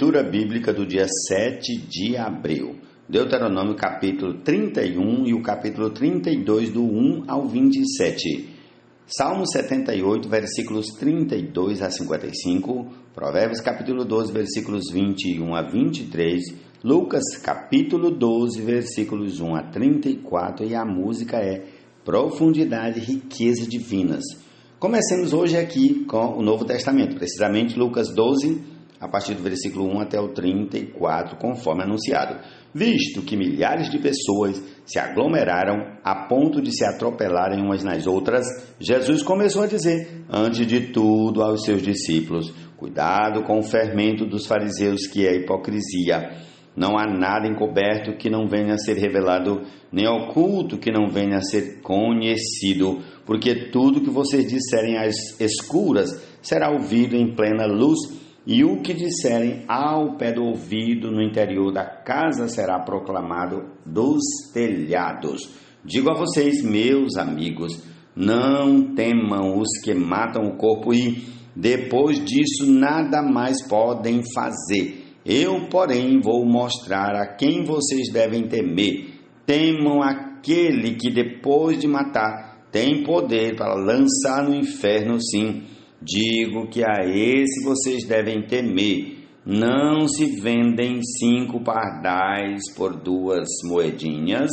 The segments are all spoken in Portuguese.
Leitura bíblica do dia 7 de abril. Deuteronômio capítulo 31 e o capítulo 32 do 1 ao 27. Salmo 78, versículos 32 a 55. Provérbios capítulo 12, versículos 21 a 23. Lucas capítulo 12, versículos 1 a 34. E a música é Profundidade e Riqueza Divinas. Comecemos hoje aqui com o Novo Testamento, precisamente Lucas 12, a partir do versículo 1 até o 34, conforme anunciado. Visto que milhares de pessoas se aglomeraram a ponto de se atropelarem umas nas outras, Jesus começou a dizer, antes de tudo, aos seus discípulos: cuidado com o fermento dos fariseus, que é hipocrisia. Não há nada encoberto que não venha a ser revelado, nem oculto que não venha a ser conhecido, porque tudo que vocês disserem às escuras será ouvido em plena luz, e o que disserem ao pé do ouvido no interior da casa será proclamado dos telhados. Digo a vocês, meus amigos, não temam os que matam o corpo e, depois disso, nada mais podem fazer. Eu, porém, vou mostrar a quem vocês devem temer. Temam aquele que, depois de matar, tem poder para lançar no inferno, sim. Digo que a esse vocês devem temer. Não se vendem 5 pardais por 2 moedinhas.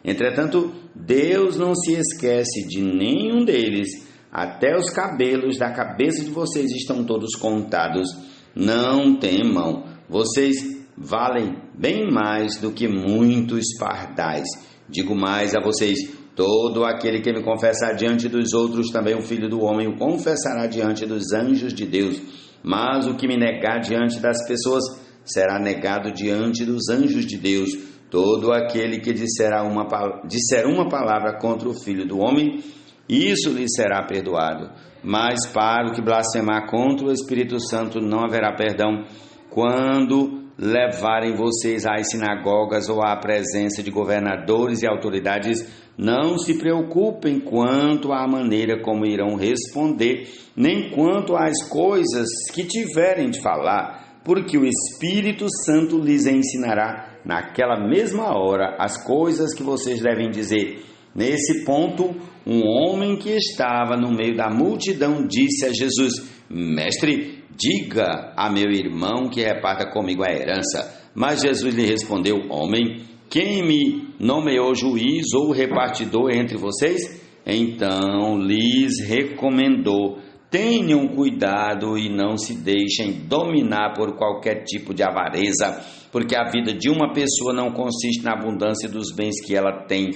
Entretanto, Deus não se esquece de nenhum deles. Até os cabelos da cabeça de vocês estão todos contados. Não temam, vocês valem bem mais do que muitos pardais. Digo mais a vocês: todo aquele que me confessar diante dos outros, também o Filho do Homem o confessará diante dos anjos de Deus. Mas o que me negar diante das pessoas, será negado diante dos anjos de Deus. Todo aquele que disser uma palavra contra o Filho do Homem, isso lhe será perdoado. Mas para o que blasfemar contra o Espírito Santo, não haverá perdão, quando levarem vocês às sinagogas ou à presença de governadores e autoridades. Não se preocupem quanto à maneira como irão responder, nem quanto às coisas que tiverem de falar, porque o Espírito Santo lhes ensinará naquela mesma hora as coisas que vocês devem dizer. Nesse ponto, um homem que estava no meio da multidão disse a Jesus: Mestre, diga a meu irmão que reparta comigo a herança. Mas Jesus lhe respondeu: Homem, quem me nomeou juiz ou repartidor entre vocês? Então lhes recomendou: tenham cuidado e não se deixem dominar por qualquer tipo de avareza, porque a vida de uma pessoa não consiste na abundância dos bens que ela tem.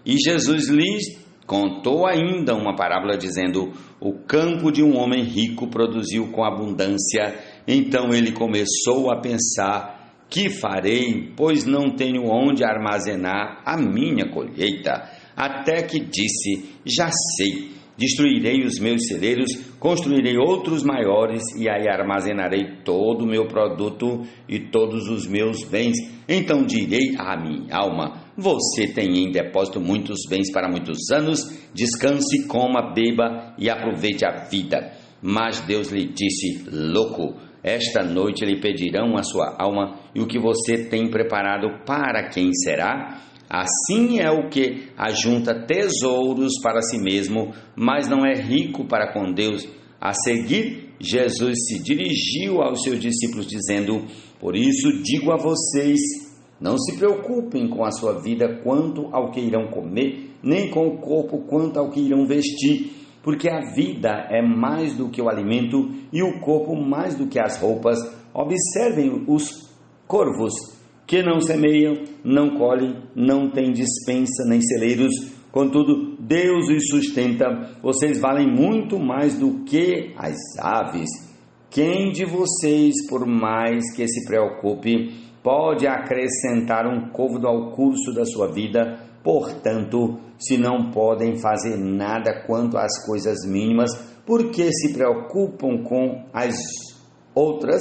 E Jesus lhes contou ainda uma parábola, dizendo: o campo de um homem rico produziu com abundância. Então ele começou a pensar: que farei, pois não tenho onde armazenar a minha colheita? Até que disse: já sei, destruirei os meus celeiros, construirei outros maiores, e aí armazenarei todo o meu produto e todos os meus bens. Então direi à minha alma: você tem em depósito muitos bens para muitos anos, descanse, coma, beba e aproveite a vida. Mas Deus lhe disse: louco, esta noite lhe pedirão a sua alma, e o que você tem preparado para quem será? Assim é o que ajunta tesouros para si mesmo, mas não é rico para com Deus. A seguir, Jesus se dirigiu aos seus discípulos, dizendo: por isso digo a vocês, não se preocupem com a sua vida quanto ao que irão comer, nem com o corpo quanto ao que irão vestir, porque a vida é mais do que o alimento e o corpo mais do que as roupas. Observem os corvos, que não semeiam, não colhem, não têm despensa nem celeiros, contudo Deus os sustenta. Vocês valem muito mais do que as aves. Quem de vocês, por mais que se preocupe, pode acrescentar um côvado ao curso da sua vida? Portanto, se não podem fazer nada quanto às coisas mínimas, por que se preocupam com as outras?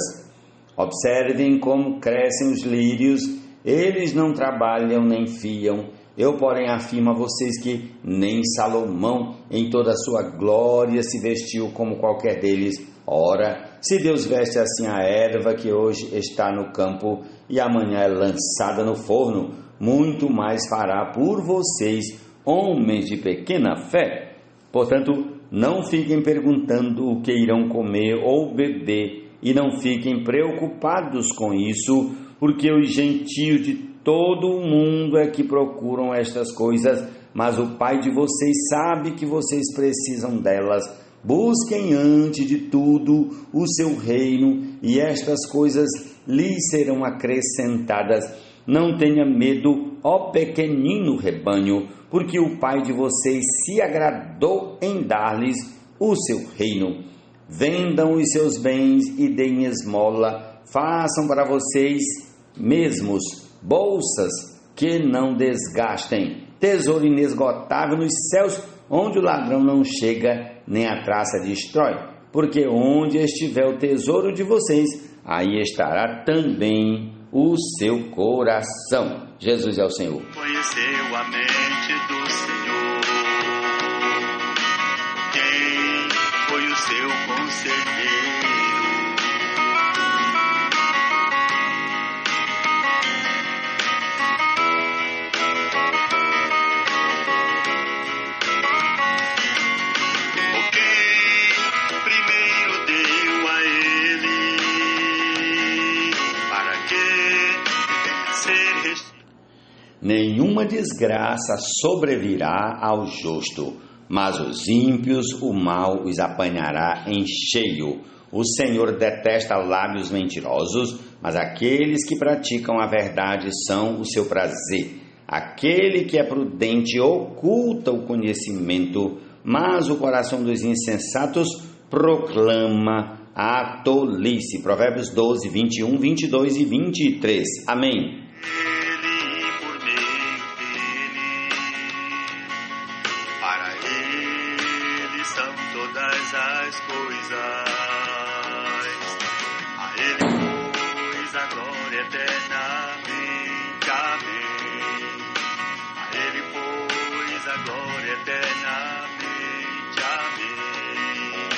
Observem como crescem os lírios, eles não trabalham nem fiam. Eu, porém, afirmo a vocês que nem Salomão, em toda a sua glória, se vestiu como qualquer deles. Ora, se Deus veste assim a erva que hoje está no campo e amanhã é lançada no forno, muito mais fará por vocês, homens de pequena fé. Portanto, não fiquem perguntando o que irão comer ou beber, e não fiquem preocupados com isso, porque os gentios de todo o mundo é que procuram estas coisas, mas o Pai de vocês sabe que vocês precisam delas. Busquem antes de tudo o seu reino, e estas coisas lhes serão acrescentadas. Não tenha medo, ó pequenino rebanho, porque o Pai de vocês se agradou em dar-lhes o seu reino. Vendam os seus bens e deem esmola, façam para vocês mesmos bolsas que não desgastem, tesouro inesgotável nos céus, onde o ladrão não chega, nem a traça destrói, porque onde estiver o tesouro de vocês, aí estará também o seu coração. Jesus é o Senhor. Conheceu a mente do Senhor. Quem foi o seu conselheiro? Nenhuma desgraça sobrevirá ao justo, mas os ímpios o mal os apanhará em cheio. O Senhor detesta lábios mentirosos, mas aqueles que praticam a verdade são o seu prazer. Aquele que é prudente oculta o conhecimento, mas o coração dos insensatos proclama a tolice. Provérbios 12, 21, 22 e 23. Amém. Todas as coisas, a Ele pois a glória eternamente, amém. A Ele pois a glória eternamente, amém.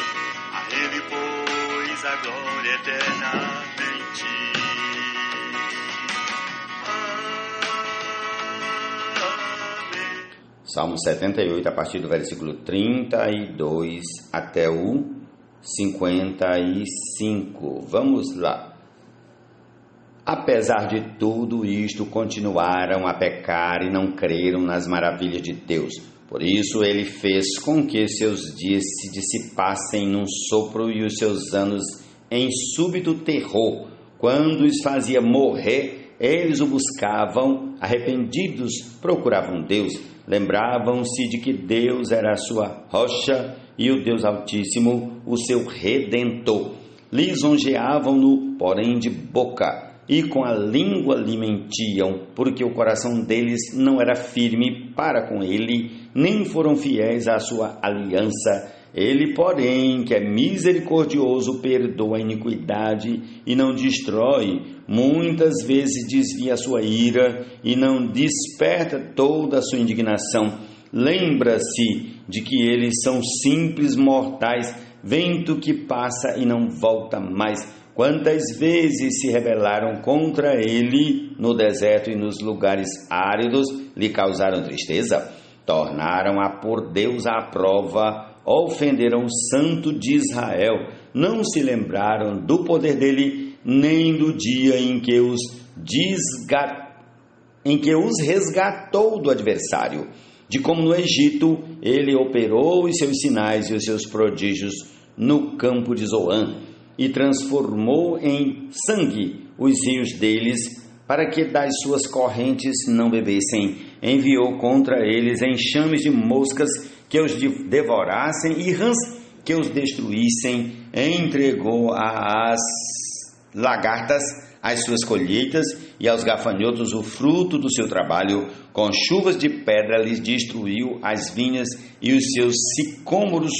A Ele pois a glória eternamente, amém. Salmo 78, a partir do versículo 32 até o 55. Vamos lá. Apesar de tudo isto, continuaram a pecar e não creram nas maravilhas de Deus. Por isso ele fez com que seus dias se dissipassem num sopro e os seus anos em súbito terror. Quando os fazia morrer, eles o buscavam, arrependidos, procuravam Deus. Lembravam-se de que Deus era a sua rocha e o Deus Altíssimo, o seu Redentor. Lisonjeavam-no, porém de boca, e com a língua lhe mentiam, porque o coração deles não era firme para com ele, nem foram fiéis à sua aliança. Ele, porém, que é misericordioso, perdoa a iniquidade e não destrói. Muitas vezes desvia a sua ira e não desperta toda a sua indignação. Lembra-se de que eles são simples mortais, vento que passa e não volta mais. Quantas vezes se rebelaram contra ele no deserto e nos lugares áridos, lhe causaram tristeza? Tornaram a pôr Deus à prova, ofenderam o Santo de Israel, não se lembraram do poder dele, nem do dia em que os resgatou do adversário, de como no Egito ele operou os seus sinais e os seus prodígios no campo de Zoan, e transformou em sangue os rios deles, para que das suas correntes não bebessem. Enviou contra eles enxames de moscas que os devorassem e rãs que os destruíssem. Entregou às lagartas as suas colheitas e aos gafanhotos o fruto do seu trabalho. Com chuvas de pedra lhes destruiu as vinhas e os seus sicômoros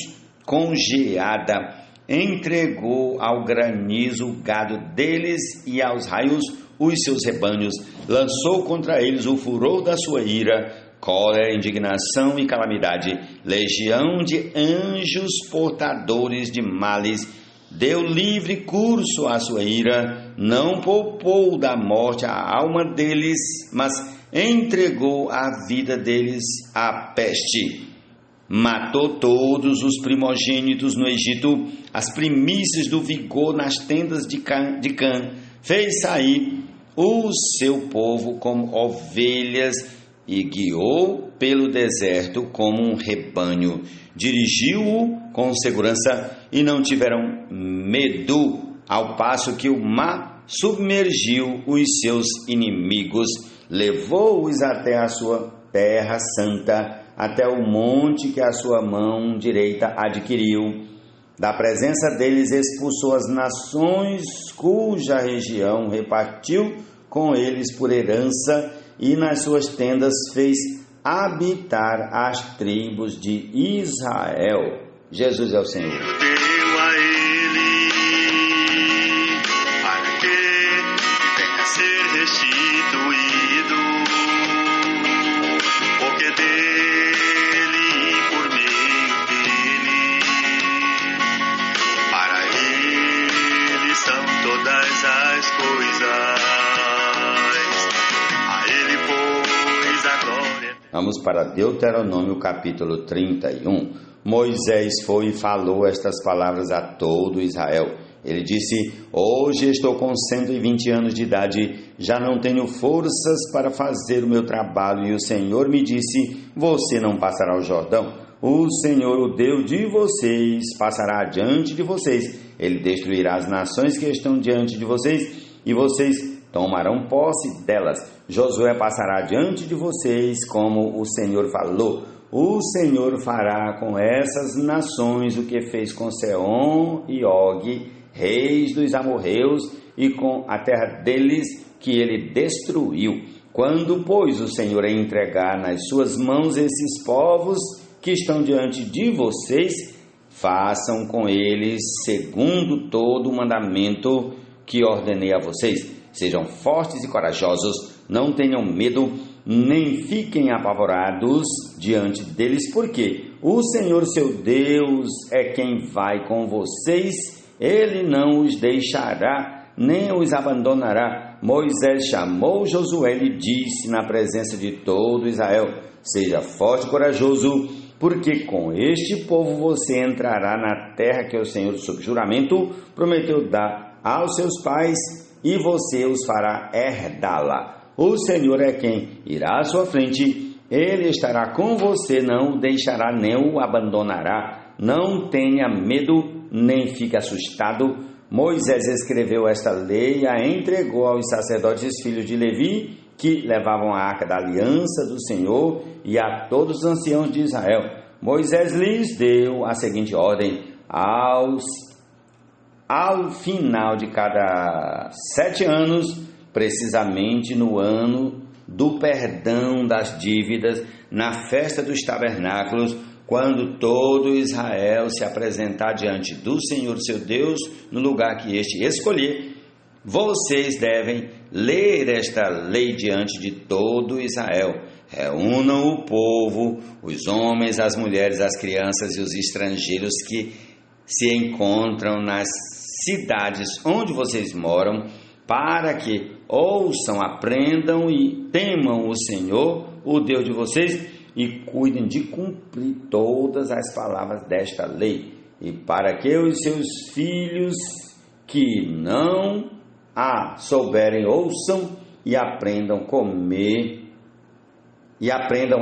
com geada. Entregou ao granizo o gado deles e aos raios os seus rebanhos. Lançou contra eles o furor da sua ira, cólera, indignação e calamidade, legião de anjos portadores de males deu livre curso à sua ira, não poupou da morte a alma deles, mas entregou a vida deles à peste. Matou todos os primogênitos no Egito, as primícias do vigor nas tendas de Cã. Fez sair o seu povo como ovelhas e guiou pelo deserto como um rebanho. Dirigiu-o com segurança e não tiveram medo, ao passo que o mar submergiu os seus inimigos. Levou-os até a sua terra santa, até o monte que a sua mão direita adquiriu. Da presença deles expulsou as nações cuja região repartiu com eles por herança, e nas suas tendas fez habitar as tribos de Israel. Jesus é o Senhor. Deu a ele para que venha a ser restituído, porque dele e por meio dele, para ele são todas as coisas. A ele pois a glória. Vamos para Deuteronômio capítulo 31. Moisés foi e falou estas palavras a todo Israel. Ele disse: hoje estou com 120 anos de idade, já não tenho forças para fazer o meu trabalho, e o Senhor me disse: você não passará o Jordão. O Senhor, o Deus de vocês, passará adiante de vocês. Ele destruirá as nações que estão diante de vocês, e vocês tomarão posse delas. Josué passará diante de vocês, como o Senhor falou. O Senhor fará com essas nações o que fez com Seom e Og, reis dos amorreus, e com a terra deles que ele destruiu. Quando, pois, o Senhor entregar nas suas mãos esses povos que estão diante de vocês, façam com eles segundo todo o mandamento que ordenei a vocês. Sejam fortes e corajosos, não tenham medo, nem fiquem apavorados diante deles, porque o Senhor seu Deus é quem vai com vocês, ele não os deixará, nem os abandonará. Moisés chamou Josué e disse na presença de todo Israel: seja forte e corajoso, porque com este povo você entrará na terra que o Senhor, sob juramento, prometeu dar aos seus pais, e você os fará herdá-la. O Senhor é quem irá à sua frente, ele estará com você, não o deixará nem o abandonará. Não tenha medo, nem fique assustado. Moisés escreveu esta lei e a entregou aos sacerdotes filhos de Levi, que levavam a arca da aliança do Senhor, e a todos os anciãos de Israel. Moisés lhes deu a seguinte ordem: ao final de cada 7 anos, precisamente no ano do perdão das dívidas, na festa dos tabernáculos, quando todo Israel se apresentar diante do Senhor seu Deus, no lugar que este escolher, vocês devem ler esta lei diante de todo Israel. Reúnam o povo, os homens, as mulheres, as crianças e os estrangeiros que se encontram nas cidades onde vocês moram, para que ouçam, aprendam e temam o Senhor, o Deus de vocês, e cuidem de cumprir todas as palavras desta lei, e para que os seus filhos que não a souberem ouçam e aprendam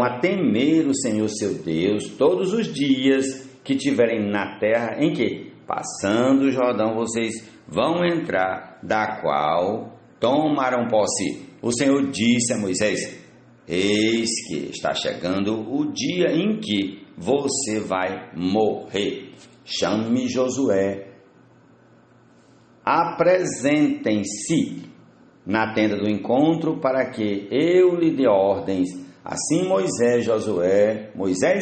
a temer o Senhor seu Deus todos os dias que tiverem na terra em que, passando o Jordão, vocês vão entrar, da qual tomarão posse. O Senhor disse a Moisés: eis que está chegando o dia em que você vai morrer. Chame Josué, apresentem-se na tenda do encontro, para que eu lhe dê ordens. Assim Moisés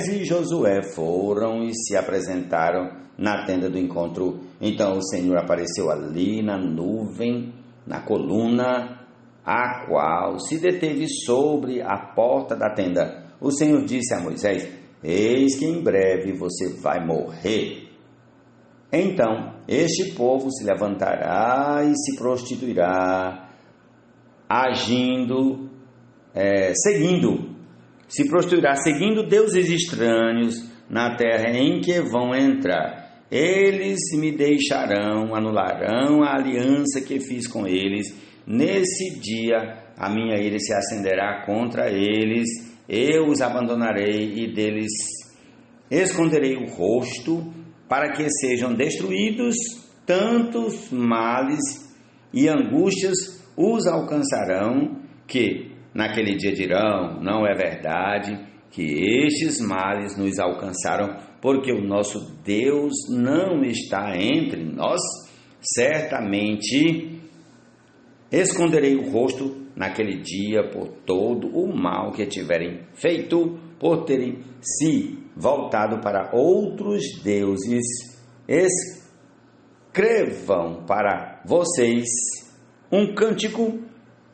e Josué foram e se apresentaram na tenda do encontro. Então o Senhor apareceu ali na nuvem, na coluna, a qual se deteve sobre a porta da tenda. O Senhor disse a Moisés: eis que em breve você vai morrer. Então este povo se levantará e se prostituirá, seguindo deuses estranhos na terra em que vão entrar. Eles me deixarão, anularão a aliança que fiz com eles. Nesse dia a minha ira se acenderá contra eles, eu os abandonarei e deles esconderei o rosto, para que sejam destruídos. Tantos males e angústias os alcançarão, que naquele dia dirão: não é verdade que estes males nos alcançaram, porque o nosso Deus não está entre nós? Certamente esconderei o rosto naquele dia por todo o mal que tiverem feito, por terem se voltado para outros deuses. Escrevam para vocês um cântico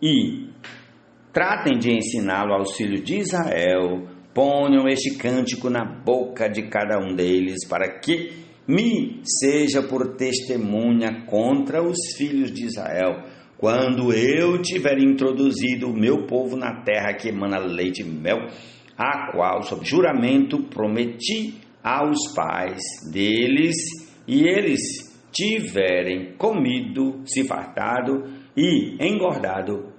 e tratem de ensiná-lo aos filhos de Israel. Ponham este cântico na boca de cada um deles, para que me seja por testemunha contra os filhos de Israel, quando eu tiver introduzido o meu povo na terra que emana leite e mel, a qual, sob juramento, prometi aos pais deles, e eles tiverem comido, se fartado e engordado.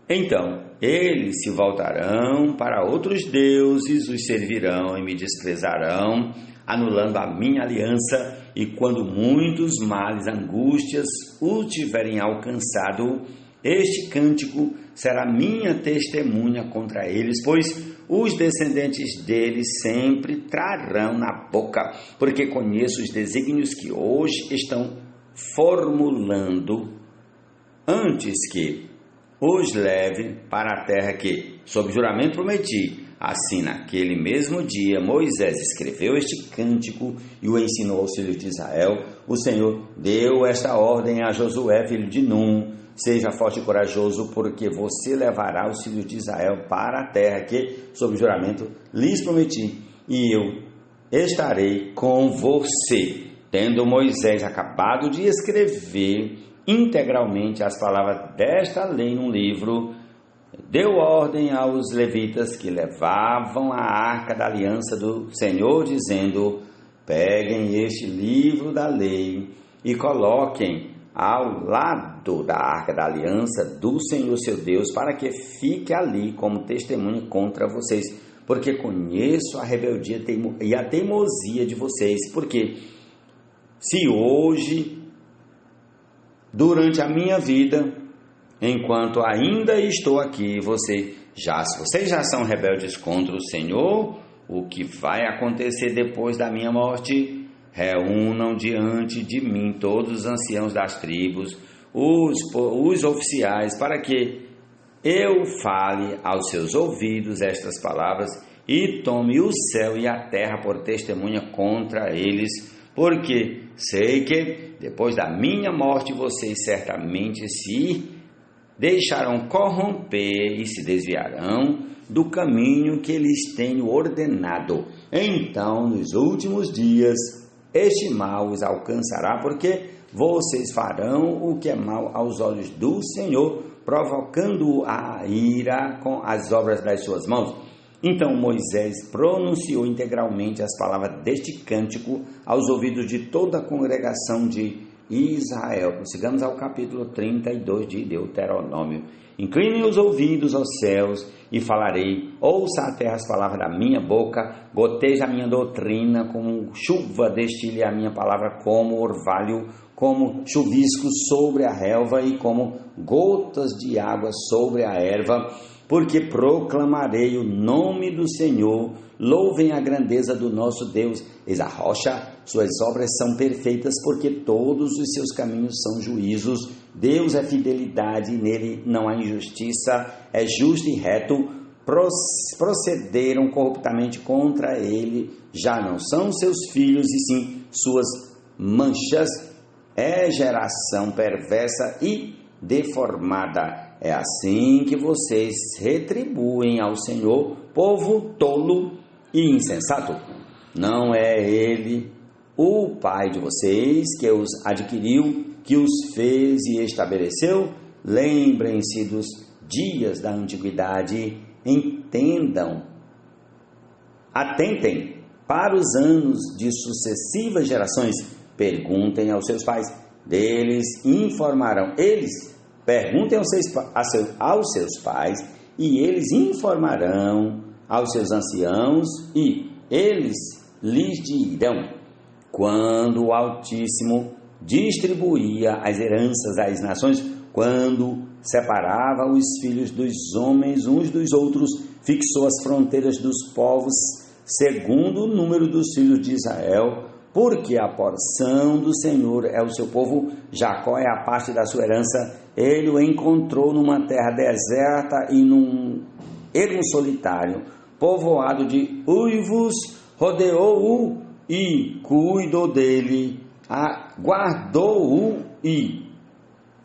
Então eles se voltarão para outros deuses, os servirão e me desprezarão, anulando a minha aliança. E quando muitos males, angústias o tiverem alcançado, este cântico será minha testemunha contra eles, pois os descendentes deles sempre trarão na boca, porque conheço os desígnios que hoje estão formulando, antes que os leve para a terra que, sob juramento, prometi. Assim, naquele mesmo dia, Moisés escreveu este cântico e o ensinou aos filhos de Israel. O Senhor deu esta ordem a Josué, filho de Num: seja forte e corajoso, porque você levará os filhos de Israel para a terra que, sob juramento, lhes prometi, e eu estarei com você. Tendo Moisés acabado de escrever integralmente as palavras desta lei num livro, deu ordem aos levitas que levavam a arca da aliança do Senhor, dizendo: peguem este livro da lei e coloquem ao lado da arca da aliança do Senhor seu Deus, para que fique ali como testemunho contra vocês, porque conheço a rebeldia e a teimosia de vocês. Porque se hoje, durante a minha vida, enquanto ainda estou aqui, vocês já são rebeldes contra o Senhor, o que vai acontecer depois da minha morte? Reúnam diante de mim todos os anciãos das tribos, os oficiais, para que eu fale aos seus ouvidos estas palavras, e tome o céu e a terra por testemunha contra eles, porque sei que depois da minha morte vocês certamente se deixarão corromper e se desviarão do caminho que lhes tenho ordenado. Então, nos últimos dias, este mal os alcançará, porque vocês farão o que é mal aos olhos do Senhor, provocando a ira com as obras das suas mãos. Então Moisés pronunciou integralmente as palavras deste cântico aos ouvidos de toda a congregação de Israel. Prossigamos ao capítulo 32 de Deuteronômio. Inclinem os ouvidos aos céus e falarei, ouça a terra as palavras da minha boca, goteja a minha doutrina como chuva, destile a minha palavra como orvalho, como chuvisco sobre a relva e como gotas de água sobre a erva, porque proclamarei o nome do Senhor, louvem a grandeza do nosso Deus, eis a rocha, suas obras são perfeitas, porque todos os seus caminhos são juízos. Deus é fidelidade, nele não há injustiça, é justo e reto. Procederam corruptamente contra ele, já não são seus filhos, e sim suas manchas. É geração perversa e deformada. É assim que vocês retribuem ao Senhor, povo tolo e insensato. Não é ele o Pai de vocês, que os adquiriu, que os fez e estabeleceu? Lembrem-se dos dias da antiguidade, atentem para os anos de sucessivas gerações, perguntem aos seus pais, deles informarão, perguntem aos seus pais, e eles informarão aos seus anciãos, e eles lhes dirão, quando o Altíssimo distribuía as heranças às nações, quando separava os filhos dos homens uns dos outros, fixou as fronteiras dos povos segundo o número dos filhos de Israel, porque a porção do Senhor é o seu povo, Jacó é a parte da sua herança. Ele o encontrou numa terra deserta e num ermo solitário, povoado de uivos, rodeou-o e cuidou dele,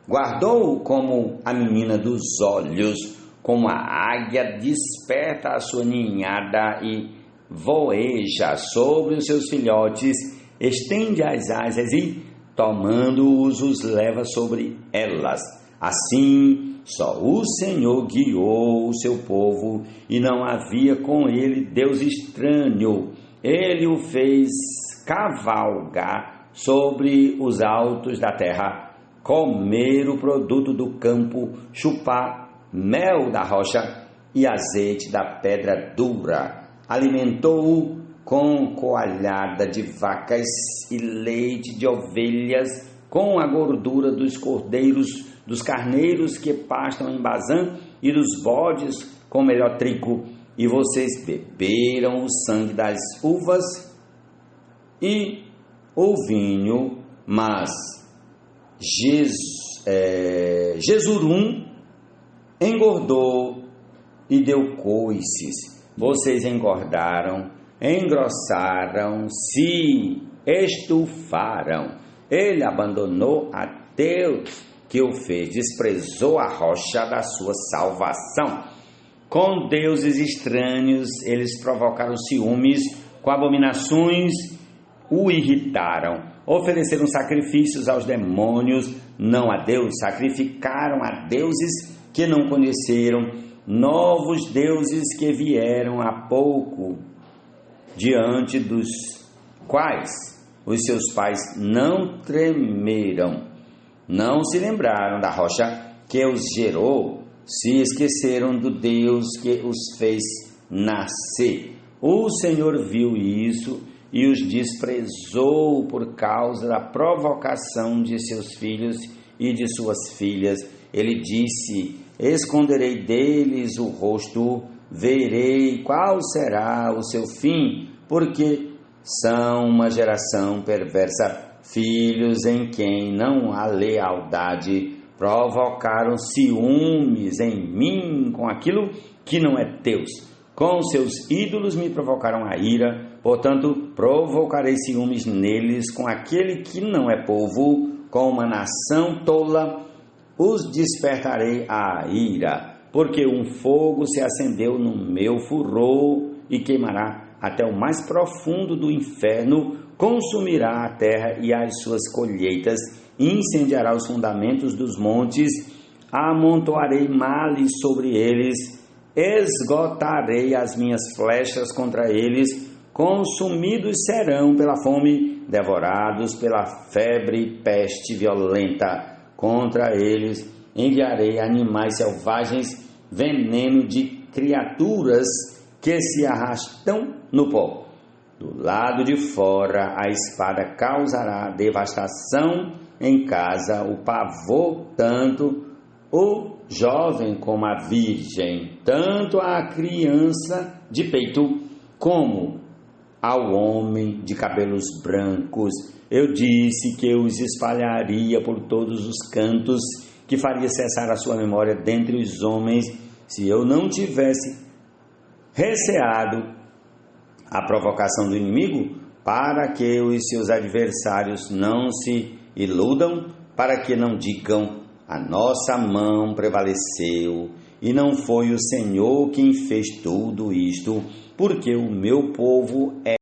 guardou-o como a menina dos olhos, como a águia desperta a sua ninhada e voeja sobre os seus filhotes, estende as asas e, tomando-os, os leva sobre elas. Assim, só o Senhor guiou o seu povo, e não havia com ele Deus estranho. Ele o fez cavalgar sobre os altos da terra, comer o produto do campo, chupar mel da rocha e azeite da pedra dura. Alimentou-o com coalhada de vacas e leite de ovelhas, com a gordura dos cordeiros, dos carneiros que pastam em Bazã e dos bodes com melhor trigo. E vocês beberam o sangue das uvas e o vinho, mas Jesurum engordou e deu coices. Vocês engordaram, engrossaram, se estufaram. Ele abandonou a Deus que o fez, desprezou a rocha da sua salvação. Com deuses estranhos, eles provocaram ciúmes, com abominações o irritaram, ofereceram sacrifícios aos demônios, não a Deus, sacrificaram a deuses que não conheceram, novos deuses que vieram há pouco, diante dos quais os seus pais não tremeram, não se lembraram da rocha que os gerou, se esqueceram do Deus que os fez nascer. O Senhor viu isso e os desprezou por causa da provocação de seus filhos e de suas filhas. Ele disse: esconderei deles o rosto, verei qual será o seu fim, porque são uma geração perversa, filhos em quem não há lealdade, provocaram ciúmes em mim com aquilo que não é Deus. Com seus ídolos me provocaram a ira, portanto provocarei ciúmes neles com aquele que não é povo, com uma nação tola os despertarei a ira, porque um fogo se acendeu no meu furor e queimará até o mais profundo do inferno, consumirá a terra e as suas colheitas, incendiará os fundamentos dos montes, amontoarei males sobre eles, esgotarei as minhas flechas contra eles, consumidos serão pela fome, devorados pela febre e peste violenta. Contra eles enviarei animais selvagens, veneno de criaturas que se arrastam no pó. Do lado de fora a espada causará devastação em casa, o pavor, tanto o jovem como a virgem, tanto a criança de peito como ao homem de cabelos brancos. Eu disse que eu os espalharia por todos os cantos, que faria cessar a sua memória dentre os homens, se eu não tivesse receado a provocação do inimigo, para que os seus adversários não se iludam, para que não digam: a nossa mão prevaleceu, e não foi o Senhor quem fez tudo isto, porque o meu povo é